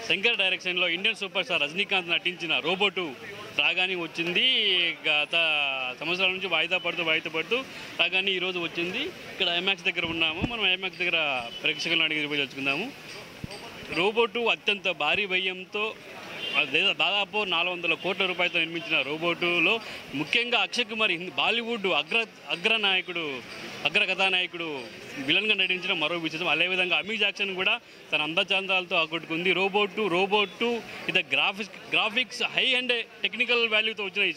శంకర్ డైరెక్షన్లో Indian super star Rajinikanth నటించిన robot రాగానే వచ్చింది. గత సంవత్సరాల నుంచి వాయిదా పడుతూ రాగానే ఈరోజు వచ్చింది. ఇక్కడ ఐమాక్స్ దగ్గర ఉన్నాము. మనం ఐమాక్స్ దగ్గర ప్రేక్షకులను అడిగి రివ్యూ తెలుసుకుందాము. రోబోటు అత్యంత భారీ వ్యయంతో దాదాపు 400 కోట్ల రూపాయలతో నిర్మించిన రోబోటులో ముఖ్యంగా అక్షయ్ కుమార్ బాలీవుడ్ అగ్ర కథానాయకుడు విలన్గా నటించిన మరో విశేషం. అదేవిధంగా అమీ జాక్సన్ కూడా తన అందచందాలతో ఆకట్టుకుంది. రోబోటు ఇది గ్రాఫిక్స్ హై అండ్ టెక్నికల్ వాల్యూతో వచ్చిన ఈ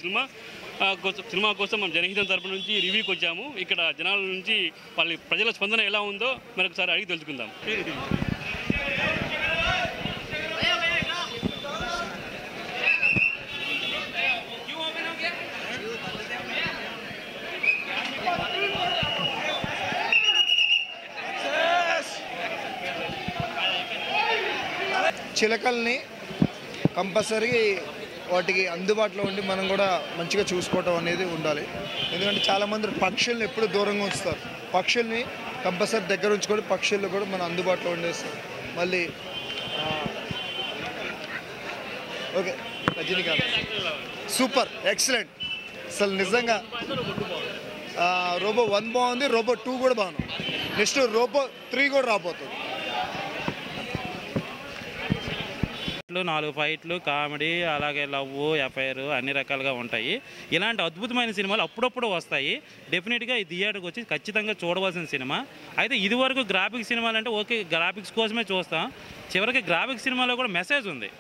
సినిమా కోసం మనం జనహితం తరపు నుంచి రివ్యూకి వచ్చాము. ఇక్కడ జనాల నుంచి ప్రజల స్పందన ఎలా ఉందో మరొకసారి అడిగి తెలుసుకుందాం. చిలకల్ని కంపల్సరీ వాటికి అందుబాటులో ఉండి మనం కూడా మంచిగా చూసుకోవటం అనేది ఉండాలి. ఎందుకంటే చాలామంది పక్షుల్ని ఎప్పుడు దూరంగా ఉంచుతారు. పక్షుల్ని కంపల్సరీ దగ్గర ఉంచుకొని పక్షుల్లో కూడా మనం అందుబాటులో ఉండేస్తాం. మళ్ళీ ఓకే, రజనీకాంత్ సూపర్ ఎక్సలెంట్. అసలు నిజంగా రోబో 1 బాగుంది, రోబో 2 కూడా బాగుంది. నెక్స్ట్ రోబో 3 కూడా రాబోతుంది. 4 ఫైట్లు, కామెడీ, అలాగే లవ్, ఎఫ్ఐఆర్ అన్ని రకాలుగా ఉంటాయి. ఇలాంటి అద్భుతమైన సినిమాలు అప్పుడప్పుడు వస్తాయి. డెఫినెట్గా ఈ థియేటర్కి వచ్చి ఖచ్చితంగా చూడవలసిన సినిమా. అయితే ఇదివరకు గ్రాఫిక్స్ సినిమాలు అంటే ఓకే, గ్రాఫిక్స్ కోసమే చూస్తాం. చివరికి గ్రాఫిక్స్ సినిమాలో కూడా మెసేజ్ ఉంది.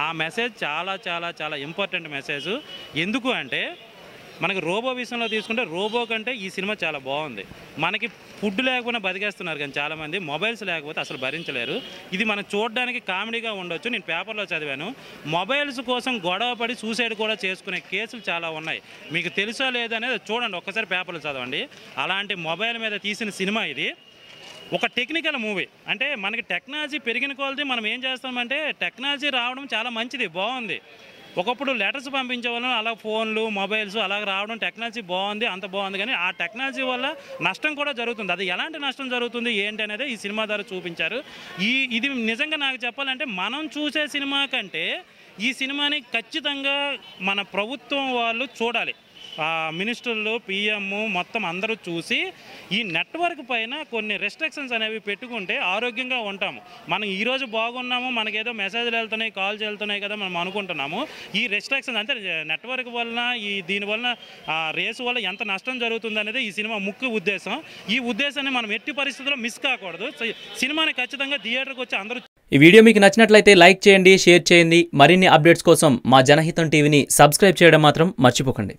ఆ మెసేజ్ చాలా చాలా చాలా ఇంపార్టెంట్ మెసేజ్. ఎందుకు అంటే మనకి రోబో విషయంలో తీసుకుంటే రోబో కంటే ఈ సినిమా చాలా బాగుంది. మనకి ఫుడ్ లేకపోయినా బతికేస్తున్నారు, కానీ చాలామంది మొబైల్స్ లేకపోతే అసలు భరించలేరు. ఇది మనం చూడడానికి కామెడీగా ఉండొచ్చు. నేను పేపర్లో చదివాను, మొబైల్స్ కోసం గొడవపడి సూసైడ్ కూడా చేసుకునే కేసులు చాలా ఉన్నాయి. మీకు తెలుసో లేదనేది చూడండి, ఒక్కసారి పేపర్లు చదవండి. అలాంటి మొబైల్ మీద తీసిన సినిమా ఇది. ఒక టెక్నికల్ మూవీ. అంటే మనకి టెక్నాలజీ పెరిగిన కొలది మనం ఏం చేస్తామంటే టెక్నాలజీ రావడం చాలా మంచిది, బాగుంది. ఒకప్పుడు లెటర్స్ పంపించేవాళ్ళం, అలా ఫోన్లు, మొబైల్స్ అలాగ రావడం టెక్నాలజీ బాగుంది, అంత బాగుంది. కానీ ఆ టెక్నాలజీ వల్ల నష్టం కూడా జరుగుతుంది. అది ఎలాంటి నష్టం జరుగుతుంది ఏంటి అనేది ఈ సినిమా ద్వారా చూపించారు. ఇది నిజంగా నాకు చెప్పాలంటే మనం చూసే సినిమా కంటే ఈ సినిమాని ఖచ్చితంగా మన ప్రభుత్వం వాళ్ళు చూడాలి. మినిస్టర్లు, పిఎం మొత్తం అందరూ చూసి ఈ నెట్వర్క్ పైన కొన్ని రెస్ట్రిక్షన్స్ అనేవి పెట్టుకుంటే ఆరోగ్యంగా ఉంటాము. మనం ఈరోజు బాగున్నాము, మనకేదో మెసేజ్లు వెళ్తున్నాయి, కాల్స్ వెళ్తున్నాయి కదా మనం అనుకుంటున్నాము. ఈ రెస్ట్రిక్షన్స్ అంటే నెట్వర్క్ వలన దీనివల్ల రేసు వల్ల ఎంత నష్టం జరుగుతుంది అనేది ఈ సినిమా ముఖ్య ఉద్దేశం. ఈ ఉద్దేశాన్ని మనం ఎట్టి పరిస్థితుల్లో మిస్ కాకూడదు. సినిమాని ఖచ్చితంగా థియేటర్కి వచ్చి అందరూ. ఈ వీడియో మీకు నచ్చినట్లయితే లైక్ చేయండి, షేర్ చేయండి. మరిన్ని అప్డేట్స్ కోసం మా జనహితం టీవీని సబ్స్క్రైబ్ చేయడం మాత్రం మర్చిపోకండి.